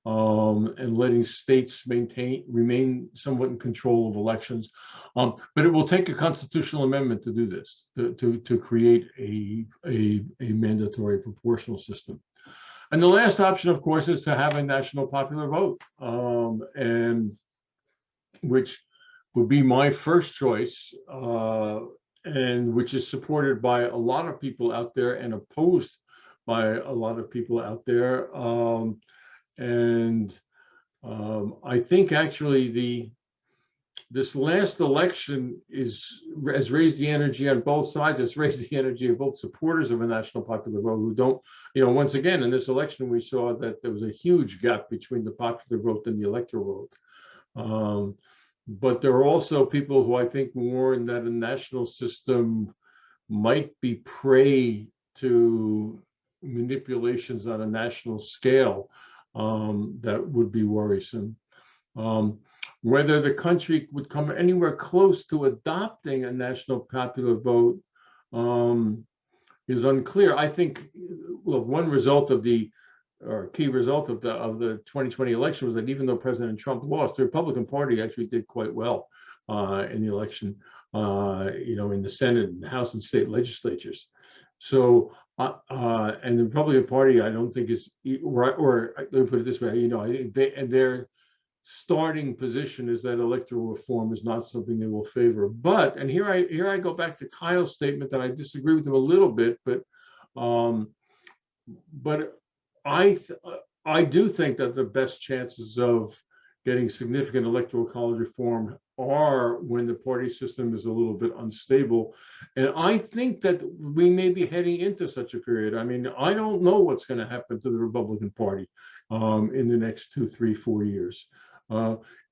and letting states remain somewhat in control of elections. But it will take a constitutional amendment to do this, to create a mandatory proportional system. And the last option, of course, is to have a national popular vote, and which would be my first choice, and which is supported by a lot of people out there and opposed by a lot of people out there. I think actually this last election has raised the energy on both sides. It's raised the energy of both supporters of a national popular vote who don't, once again, in this election, we saw that there was a huge gap between the popular vote and the electoral vote. But there are also people who I think more in that a national system might be prey to manipulations on a national scale that would be worrisome. Whether the country would come anywhere close to adopting a national popular vote is unclear. I think, well, one result of or key result of the 2020 election was that even though President Trump lost, the Republican Party actually did quite well in the election, in the Senate and House and state legislatures. So, and the Republican Party, I don't think is, or let me put it this way, I think their starting position is that electoral reform is not something they will favor. But, and here I go back to Kyle's statement that I disagree with him a little bit, but I do think that the best chances of getting significant electoral college reform are when the party system is a little bit unstable. And I think that we may be heading into such a period. I mean, I don't know what's going to happen to the Republican Party in the next 2, 3, 4 years.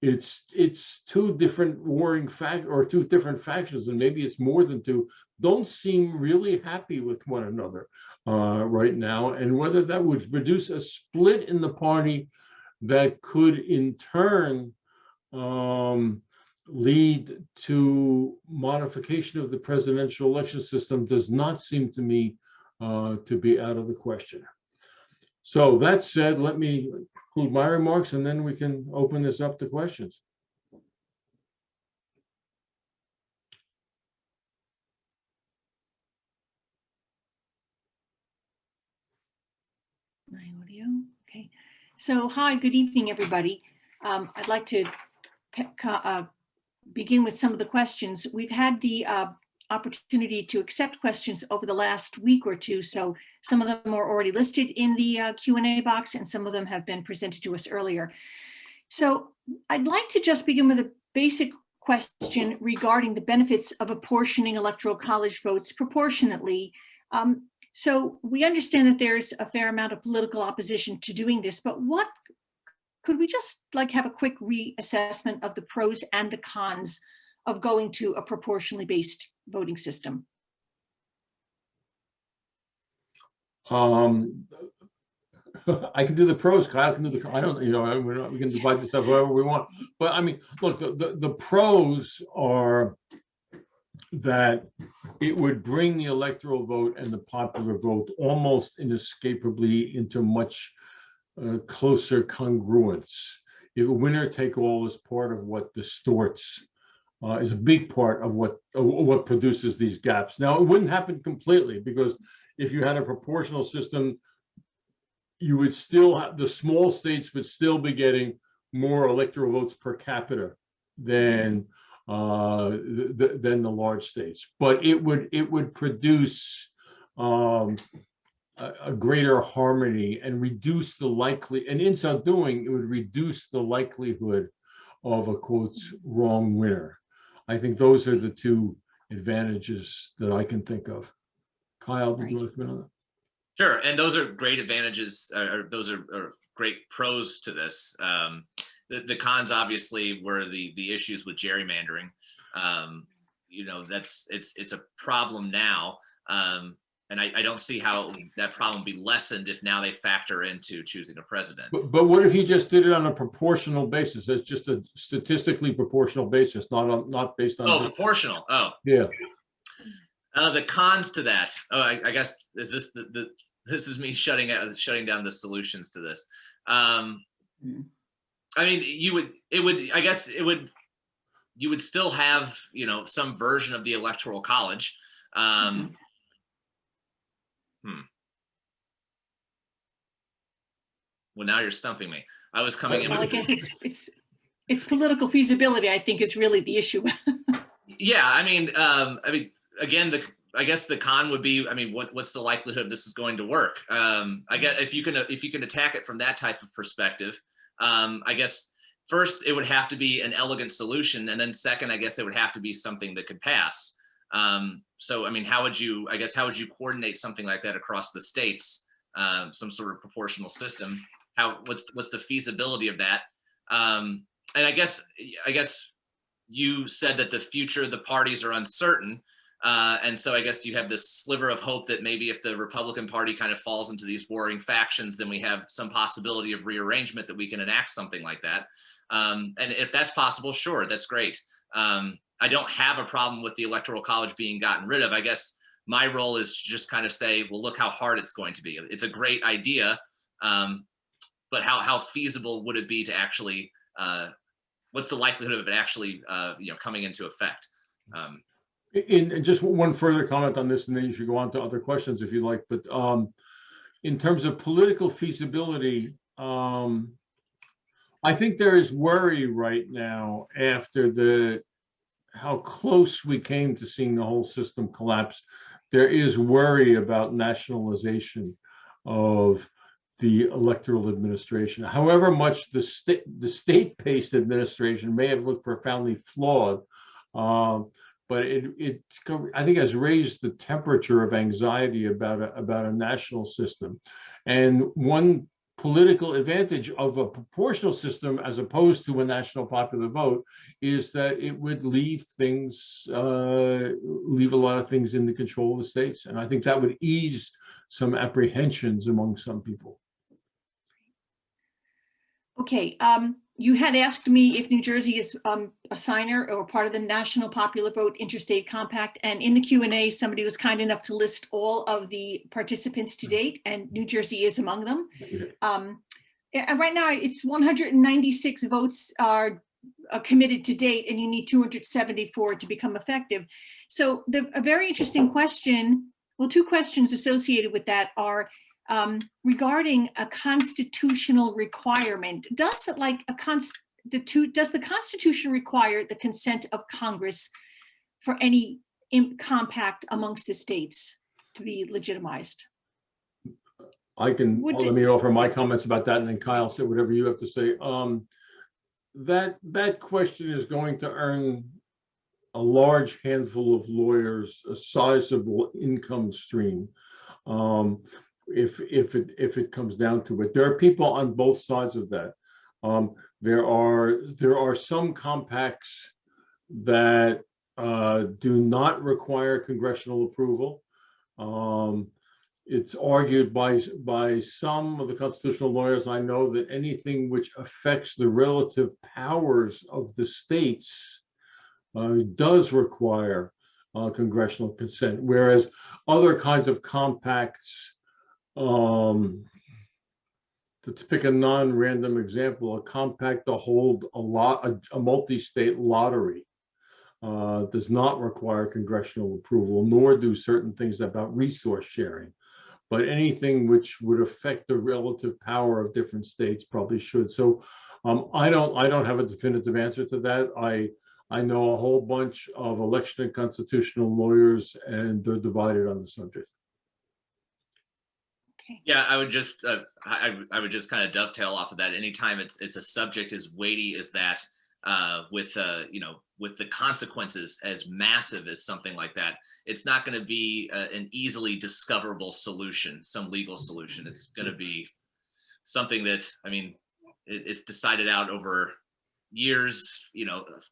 It's two different warring two different factions, and maybe it's more than two, don't seem really happy with one another right now, and whether that would produce a split in the party that could in turn lead to modification of the presidential election system does not seem to me to be out of the question. So that said, let me conclude my remarks, and then we can open this up to questions. My audio, okay. So hi, good evening, everybody. I'd like to begin with some of the questions. We've had the opportunity to accept questions over the last week or two, so some of them are already listed in the Q&A box, and some of them have been presented to us earlier. So I'd like to just begin with a basic question regarding the benefits of apportioning electoral college votes proportionately. So we understand that there's a fair amount of political opposition to doing this, but what could we just like have a quick reassessment of the pros and the cons of going to a proportionally based voting system? I can do the pros. Kyle can do the. I don't. We can divide this up however we want. But I mean, look, the pros are that it would bring the electoral vote and the popular vote almost inescapably into much closer congruence. If a winner take all is part of what distorts, is a big part of what produces these gaps. Now, it wouldn't happen completely, because if you had a proportional system, you would still have, the small states would still be getting more electoral votes per capita than the large states, but it would produce a greater harmony and reduce the and in so doing, it would reduce the likelihood of a quotes wrong winner. I think those are the two advantages that I can think of. Kyle, did you want to comment on that? Sure, and those are great advantages, those are great pros to this. The cons obviously were the issues with gerrymandering. It's a problem now, and I don't see how that problem be lessened if now they factor into choosing a president. But what if he just did it on a proportional basis? That's just a statistically proportional basis, not based on. Oh, proportional. Oh, yeah. The cons to that. Oh, I guess is this this is me shutting down the solutions to this. I mean, you would still have, some version of the Electoral College. Well, now you're stumping me. I was coming in. Well, I guess it's political feasibility, I think, is really the issue. Yeah, I mean, again, I guess the con would be, what's the likelihood this is going to work? I guess if you can attack it from that type of perspective, I guess first it would have to be an elegant solution, and then second, I guess it would have to be something that could pass. So, how would you coordinate something like that across the states? Some sort of proportional system. What's the feasibility of that? And I guess you said that the future of the parties are uncertain. And so I guess you have this sliver of hope that maybe if the Republican Party kind of falls into these warring factions, then we have some possibility of rearrangement that we can enact something like that. And if that's possible, sure, that's great. I don't have a problem with the Electoral College being gotten rid of. I guess my role is to just kind of say, well, look how hard it's going to be. It's a great idea, but how feasible would it be to actually, what's the likelihood of it actually coming into effect? And just one further comment on this, and then you should go on to other questions if you like. But in terms of political feasibility, I think there is worry right now after how close we came to seeing the whole system collapse. There is worry about nationalization of the electoral administration. However much the state-based administration may have looked profoundly flawed, but it I think has raised the temperature of anxiety about a national system. And one political advantage of a proportional system as opposed to a national popular vote is that it would leave things, leave a lot of things in the control of the states. And I think that would ease some apprehensions among some people. Okay, you had asked me if New Jersey is a signer or part of the National Popular Vote Interstate Compact, and in the Q&A, somebody was kind enough to list all of the participants to date, and New Jersey is among them. And right now, it's 196 votes are committed to date, and you need 274 to become effective. So a very interesting question, well, two questions associated with that are, regarding a constitutional requirement. Does the Constitution require the consent of Congress for any compact amongst the states to be legitimized? Let me offer my comments about that, and then Kyle, say whatever you have to say. That question is going to earn a large handful of lawyers a sizable income stream. If it comes down to it, there are people on both sides of that. There are some compacts that do not require congressional approval. It's argued by some of the constitutional lawyers I know that anything which affects the relative powers of the states does require congressional consent, whereas other kinds of compacts, to pick a non-random example, a compact to hold a multi-state lottery does not require congressional approval, nor do certain things about resource sharing. But anything which would affect the relative power of different states probably should. So I don't have a definitive answer to that. I know a whole bunch of election and constitutional lawyers, and they're divided on the subject. Yeah, I would just I would just kind of dovetail off of that. Anytime it's a subject as weighty as that, with with the consequences as massive as something like that, it's not going to be an easily discoverable solution, some legal solution. It's going to be something that, I mean, it's decided out over years,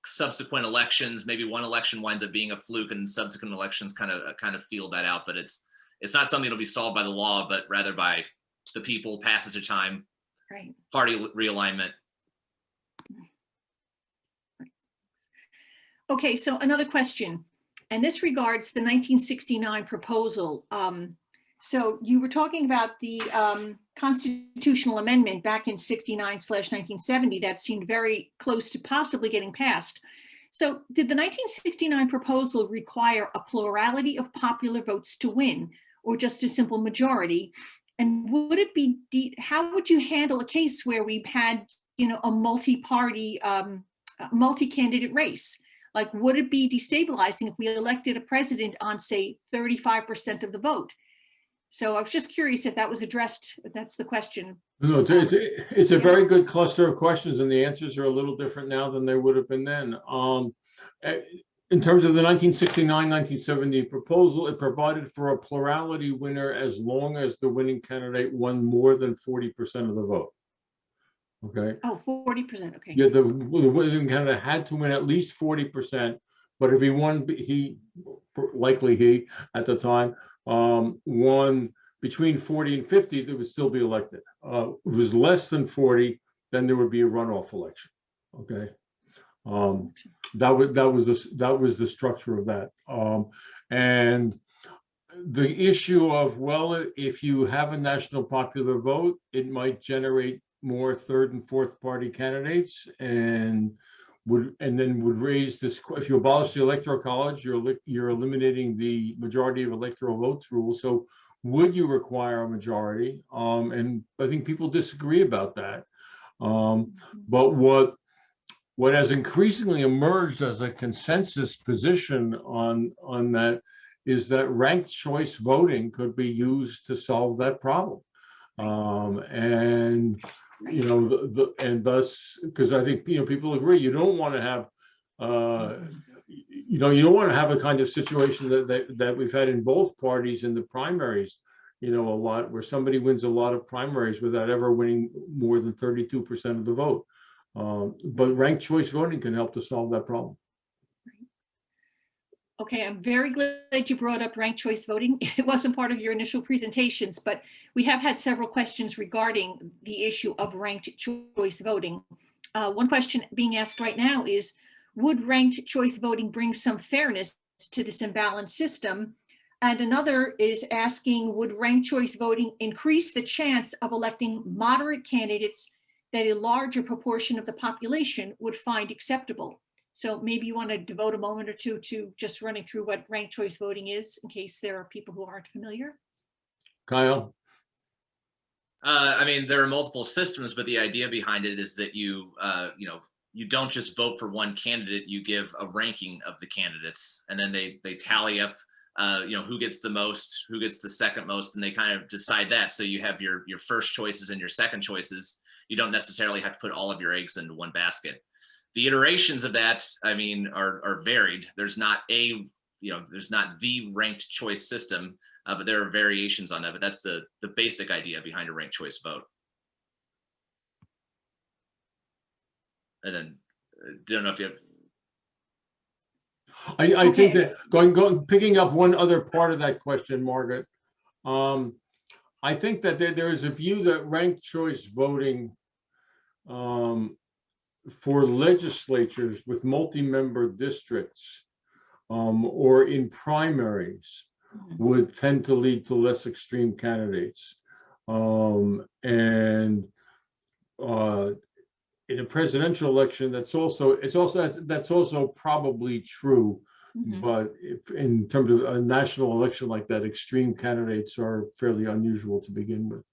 subsequent elections. Maybe one election winds up being a fluke, and subsequent elections kind of feel that out. But it's not something that'll be solved by the law, but rather by the people, passage of time, right, party realignment. Okay, so another question, and this regards the 1969 proposal. So you were talking about the constitutional amendment back in 69/1970 that seemed very close to possibly getting passed. So did the 1969 proposal require a plurality of popular votes to win, or just a simple majority? And would it be, how would you handle a case where we had, a multi-party, multi-candidate race? Like, would it be destabilizing if we elected a president on, say, 35% of the vote? So I was just curious if that was addressed. If that's the question. No, it's a very good cluster of questions, and the answers are a little different now than they would have been then. In terms of the 1969-1970 proposal, it provided for a plurality winner as long as the winning candidate won more than 40% of the vote. Okay. Oh, 40%. Okay. Yeah, the winning candidate had to win at least 40%, but if he won, likely at the time, won between 40 and 50, they would still be elected. If it was less than 40, then there would be a runoff election. Okay. That was the structure of that. And the issue of, well, if you have a national popular vote, it might generate more third and fourth party candidates, and then would raise this. If you abolish the Electoral College, you're eliminating the majority of electoral votes rule. So would you require a majority? And I think people disagree about that. But what has increasingly emerged as a consensus position on that is that ranked choice voting could be used to solve that problem. And and thus, because I think people agree, you don't want to have you don't want to have a kind of situation that we've had in both parties in the primaries, a lot where somebody wins a lot of primaries without ever winning more than 32% of the vote. But ranked choice voting can help to solve that problem. Okay, I'm very glad you brought up ranked choice voting. It wasn't part of your initial presentations, but we have had several questions regarding the issue of ranked choice voting. One question being asked right now is, would ranked choice voting bring some fairness to this imbalanced system? And another is asking, would ranked choice voting increase the chance of electing moderate candidates that a larger proportion of the population would find acceptable? So maybe you want to devote a moment or two to just running through what ranked choice voting is, in case there are people who aren't familiar. Kyle? I mean, there are multiple systems, but the idea behind it is that you don't just vote for one candidate, you give a ranking of the candidates, and then they tally up, who gets the most, who gets the second most, and they kind of decide that. So you have your first choices and your second choices. You don't necessarily have to put all of your eggs into one basket. The iterations of that, I mean, are varied. There's not there's not the ranked choice system, but there are variations on that. But that's the basic idea behind a ranked choice vote. And then, don't know if you have. I think that picking up one other part of that question, Margaret. I think that there is a view that ranked choice voting for legislatures with multi-member districts or in primaries would tend to lead to less extreme candidates. And in a presidential election, that's also probably true. But if, in terms of a national election like that, extreme candidates are fairly unusual to begin with.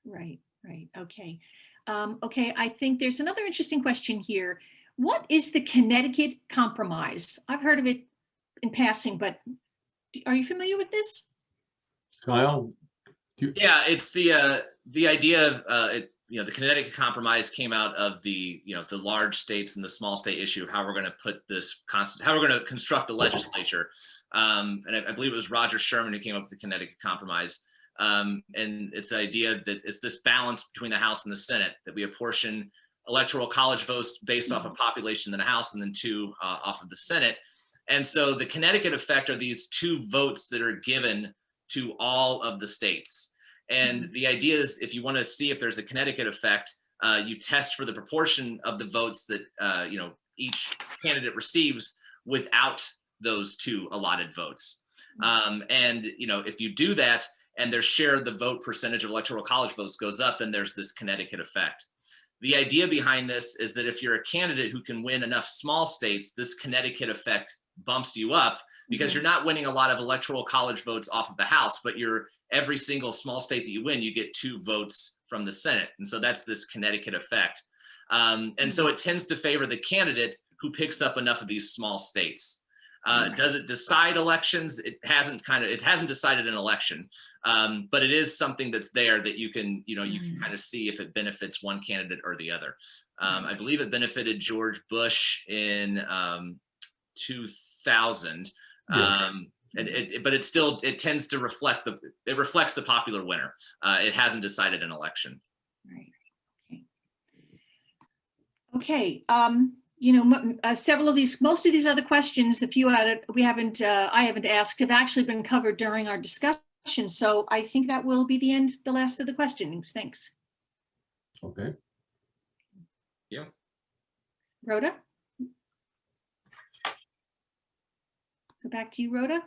Right. Okay. Okay, I think there's another interesting question here. What is the Connecticut Compromise? I've heard of it in passing, but are you familiar with this? Kyle? Yeah, it's the idea of the Connecticut Compromise came out of the the large states and the small state issue of how we're going to put this how we're going to construct the legislature. And I believe it was Roger Sherman who came up with the Connecticut Compromise. And it's the idea that it's this balance between the House and the Senate, that we apportion Electoral College votes based off of population in the House and then 2 off of the Senate. And so the Connecticut effect are these 2 votes that are given to all of the states. And the idea is, if you want to see if there's a Connecticut effect, you test for the proportion of the votes that each candidate receives without those 2 allotted votes. And if you do that, and their share of the vote percentage of Electoral College votes goes up, then there's this Connecticut effect. The idea behind this is that if you're a candidate who can win enough small states, this Connecticut effect bumps you up, because you're not winning a lot of Electoral College votes off of the House, but every single small state that you win, you get 2 votes from the Senate. And so that's this Connecticut effect. And so it tends to favor the candidate who picks up enough of these small states. Does it decide elections? It hasn't decided an election, but it is something that's there that you can kind of see if it benefits one candidate or the other. I believe it benefited George Bush in 2000, but it tends to reflects the popular winner. It hasn't decided an election. Right. Okay. Several of these, most of these other questions, a few I haven't asked, have actually been covered during our discussion. So I think that will be the last of the questions. Thanks. Okay. Yeah. Rhoda? So back to you, Rhoda.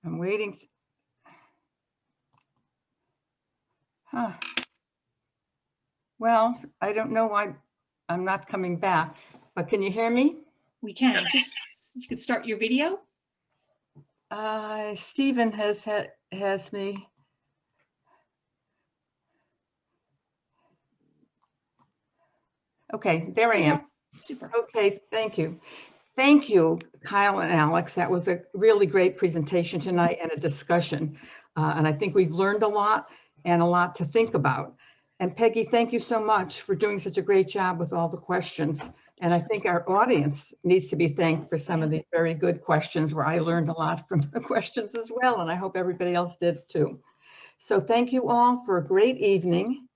I'm waiting. Well, I don't know why I'm not coming back, but can you hear me? We can. You could start your video. Stephen has me. Okay, there I am. Super. Okay, thank you. Thank you, Kyle and Alex. That was a really great presentation tonight and a discussion. And I think we've learned a lot and a lot to think about. And Peggy, thank you so much for doing such a great job with all the questions And I think our audience needs to be thanked for some of these very good questions where I learned a lot from the questions as well. And I hope everybody else did too. So thank you all for a great evening.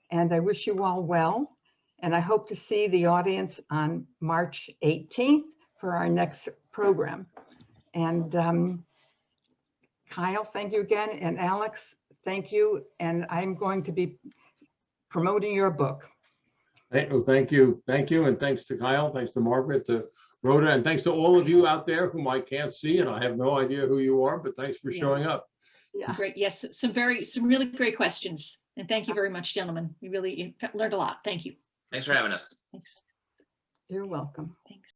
And I wish you all well. And I hope to see the audience on March 18th for our next program. And Kyle, thank you again. And Alex, thank you. And I'm going to be promoting your book. Thank you. Thank you. And thanks to Kyle, thanks to Margaret, to Rhoda, and thanks to all of you out there whom I can't see, and I have no idea who you are, but thanks for showing up. Yeah. Great. Yes, some really great questions. And thank you very much, gentlemen. We really learned a lot. Thank you. Thanks for having us. Thanks. You're welcome.